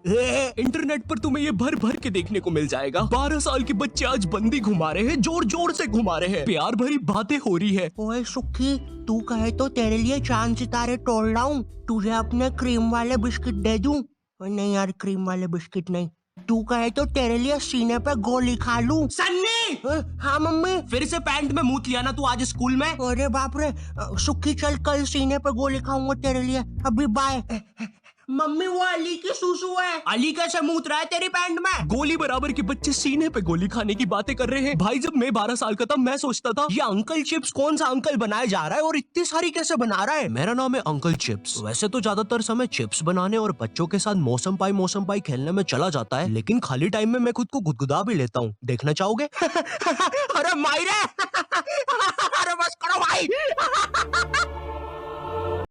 Internet पर तुम्हें ये भर भर के देखने को मिल जाएगा। 12 साल के बच्चे आज बंदी घुमा रहे हैं, जोर जोर से घुमा रहे हैं, प्यार भरी बातें हो रही है। ओए सुखी, तू कहे तो तेरे लिए चांद सितारे तोड़ लाऊं, तुझे अपने क्रीम वाले बिस्किट दे दूं। नहीं यार, क्रीम वाले बिस्किट नहीं। तू कहे तो तेरे लिए सीने पे गोली खा लूं। सन्नी! हाँ मम्मी। फिर से पैंट में मूत लिया ना तू आज स्कूल में? अरे बाप रे, सुखी चल, कल सीने पे गोली खाऊंगा तेरे लिए। अभी बाय। मम्मी वो अली की सुसु है। अली कैसे मूत रहा है तेरी पैंट में? गोली बराबर के बच्चे सीने पे गोली खाने की बातें कर रहे हैं। भाई जब मैं 12 साल का था मैं सोचता था ये अंकल चिप्स कौन सा अंकल बनाया जा रहा है और इतनी सारी कैसे बना रहा है। मेरा नाम है अंकल चिप्स। वैसे तो ज्यादातर समय चिप्स बनाने और बच्चों के साथ मौसम पाई खेलने में चला जाता है, लेकिन खाली टाइम में मैं खुद को गुदगुदा भी लेता हूँ। देखना चाहोगे? अरे मायरे। अरे बस करो भाई।